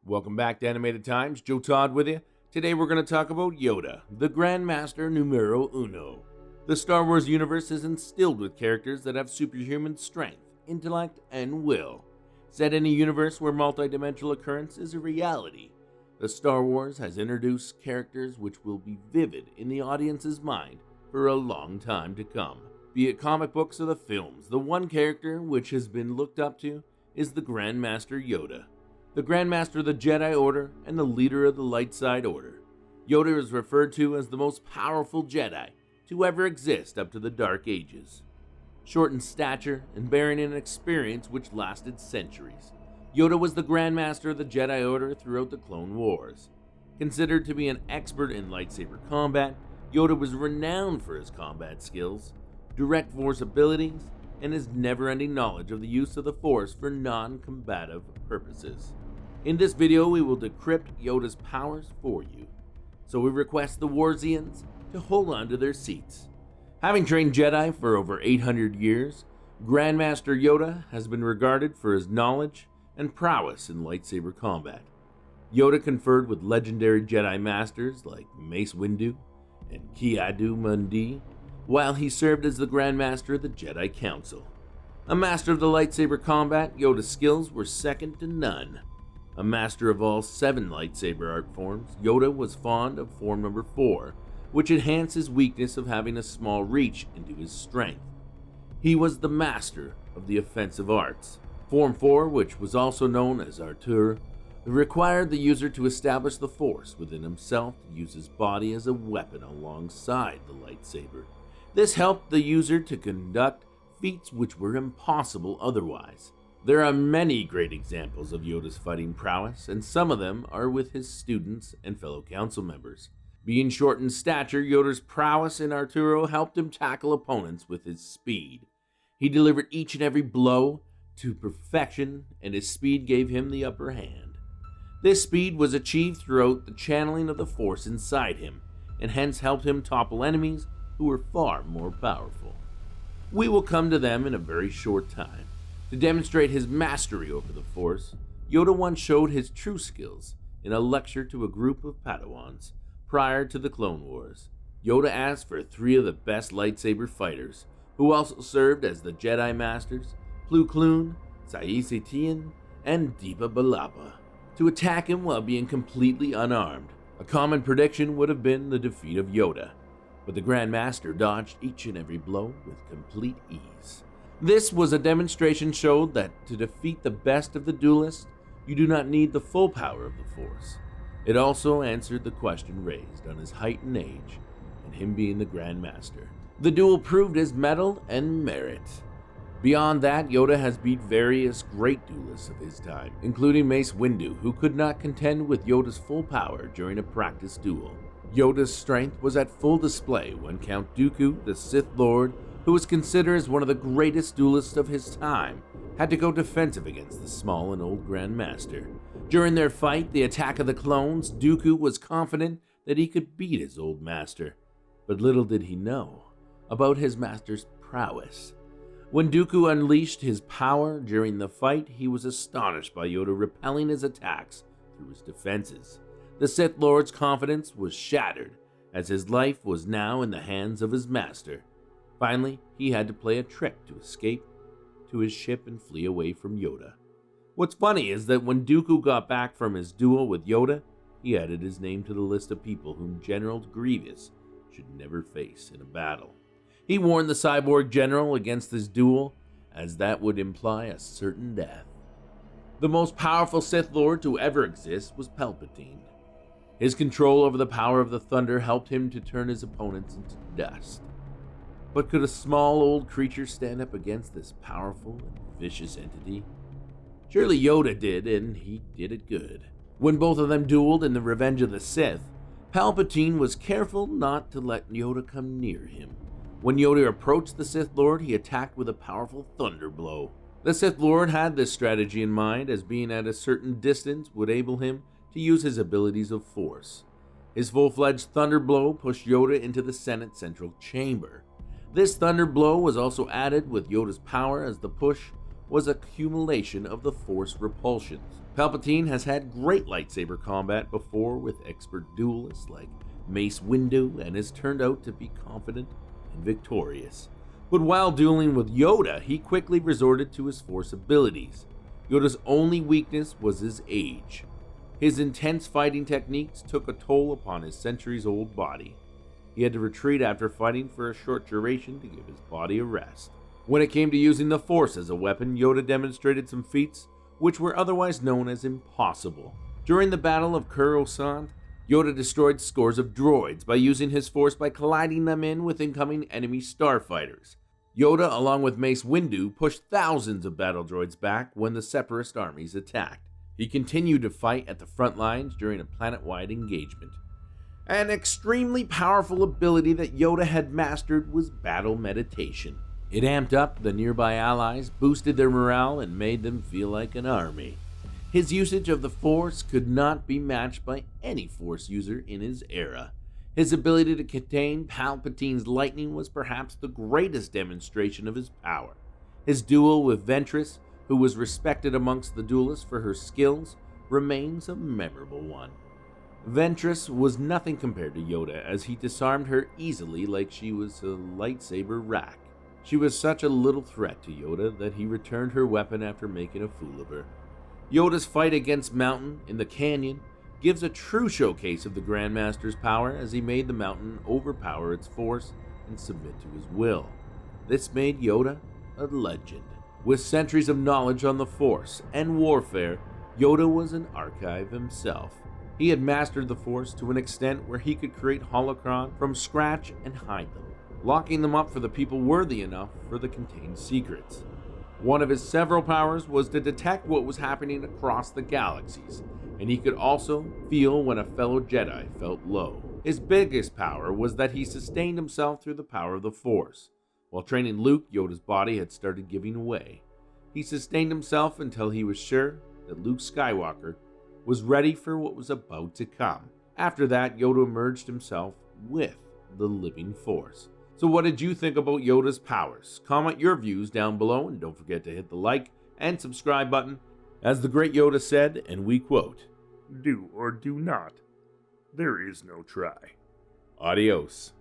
Welcome back to Animated Times. Joe Todd with you. Today we're going to talk about Yoda, the Grandmaster Numero Uno. The Star Wars universe is instilled with characters that have superhuman strength, intellect, and will. Set in a universe where multidimensional occurrence is a reality, the Star Wars has introduced characters which will be vivid in the audience's mind for a long time to come. Be it comic books or the films, the one character which has been looked up to is the Grandmaster Yoda. The Grandmaster of the Jedi Order and the leader of the Light Side Order. Yoda is referred to as the most powerful Jedi to ever exist up to the Dark Ages. Short in stature and bearing an experience which lasted centuries, Yoda was the Grandmaster of the Jedi Order throughout the Clone Wars. Considered to be an expert in lightsaber combat, Yoda was renowned for his combat skills, direct force abilities, and his never-ending knowledge of the use of the Force for non-combative purposes. In this video, we will decrypt Yoda's powers for you, so we request the Warzians to hold on to their seats. Having trained Jedi for over 800 years, Grandmaster Yoda has been regarded for his knowledge and prowess in lightsaber combat. Yoda conferred with legendary Jedi Masters like Mace Windu and Ki-Adi-Mundi, while he served as the Grandmaster of the Jedi Council. A master of the lightsaber combat, Yoda's skills were second to none. A master of all 7 lightsaber art forms, Yoda was fond of form number 4, which enhanced his weakness of having a small reach into his strength. He was the master of the offensive arts. Form 4, which was also known as Artur, required the user to establish the Force within himself to use his body as a weapon alongside the lightsaber. This helped the user to conduct feats which were impossible otherwise. There are many great examples of Yoda's fighting prowess, and some of them are with his students and fellow council members. Being short in stature, Yoda's prowess in Arturo helped him tackle opponents with his speed. He delivered each and every blow to perfection, and his speed gave him the upper hand. This speed was achieved throughout the channeling of the Force inside him, and hence helped him topple enemies who were far more powerful. We will come to them in a very short time. To demonstrate his mastery over the Force, Yoda once showed his true skills in a lecture to a group of Padawans prior to the Clone Wars. Yoda asked for 3 of the best lightsaber fighters, who also served as the Jedi Masters, Plo Koon, Saïs Etienne, and Depa Billaba, to attack him while being completely unarmed. A common prediction would have been the defeat of Yoda, but the Grandmaster dodged each and every blow with complete ease. This was a demonstration showed that to defeat the best of the duelists, you do not need the full power of the Force. It also answered the question raised on his height and age, and him being the Grandmaster. The duel proved his mettle and merit. Beyond that, Yoda has beat various great duelists of his time, including Mace Windu, who could not contend with Yoda's full power during a practice duel. Yoda's strength was at full display when Count Dooku, the Sith Lord, who was considered as one of the greatest duelists of his time, had to go defensive against the small and old Grandmaster. During their fight, the Attack of the Clones, Dooku was confident that he could beat his old master, but little did he know about his master's prowess. When Dooku unleashed his power during the fight, he was astonished by Yoda repelling his attacks through his defenses. The Sith Lord's confidence was shattered, as his life was now in the hands of his master. Finally, he had to play a trick to escape to his ship and flee away from Yoda. What's funny is that when Dooku got back from his duel with Yoda, he added his name to the list of people whom General Grievous should never face in a battle. He warned the cyborg general against this duel, as that would imply a certain death. The most powerful Sith Lord to ever exist was Palpatine. His control over the power of the thunder helped him to turn his opponents into dust. But could a small old creature stand up against this powerful and vicious entity? Surely Yoda did, and he did it good. When both of them dueled in the Revenge of the Sith, Palpatine was careful not to let Yoda come near him. When Yoda approached the Sith Lord, he attacked with a powerful thunder blow. The Sith Lord had this strategy in mind, as being at a certain distance would enable him to use his abilities of Force. His full-fledged thunder blow pushed Yoda into the Senate Central Chamber. This thunder blow was also added with Yoda's power, as the push was accumulation of the Force repulsions. Palpatine has had great lightsaber combat before with expert duelists like Mace Windu and has turned out to be confident and victorious. But while dueling with Yoda, he quickly resorted to his Force abilities. Yoda's only weakness was his age. His intense fighting techniques took a toll upon his centuries-old body. He had to retreat after fighting for a short duration to give his body a rest. When it came to using the Force as a weapon, Yoda demonstrated some feats which were otherwise known as impossible. During the Battle of Coruscant, Yoda destroyed scores of droids by using his Force by colliding them in with incoming enemy starfighters. Yoda, along with Mace Windu, pushed thousands of battle droids back when the Separatist armies attacked. He continued to fight at the front lines during a planet-wide engagement. An extremely powerful ability that Yoda had mastered was battle meditation. It amped up the nearby allies, boosted their morale, and made them feel like an army. His usage of the Force could not be matched by any Force user in his era. His ability to contain Palpatine's lightning was perhaps the greatest demonstration of his power. His duel with Ventress, who was respected amongst the duelists for her skills, remains a memorable one. Ventress was nothing compared to Yoda, as he disarmed her easily like she was a lightsaber rack. She was such a little threat to Yoda that he returned her weapon after making a fool of her. Yoda's fight against Mountain in the canyon gives a true showcase of the Grandmaster's power, as he made the Mountain overpower its Force and submit to his will. This made Yoda a legend. With centuries of knowledge on the Force and warfare, Yoda was an archive himself. He had mastered the Force to an extent where he could create holocrons from scratch and hide them, locking them up for the people worthy enough for the contained secrets. One of his several powers was to detect what was happening across the galaxies, and he could also feel when a fellow Jedi felt low. His biggest power was that he sustained himself through the power of the Force. While training Luke, Yoda's body had started giving way. He sustained himself until he was sure that Luke Skywalker was ready for what was about to come. After that, Yoda emerged himself with the living Force. So what did you think about Yoda's powers? Comment your views down below, and don't forget to hit the like and subscribe button. As the great Yoda said, and we quote, "Do or do not. There is no try." Adios.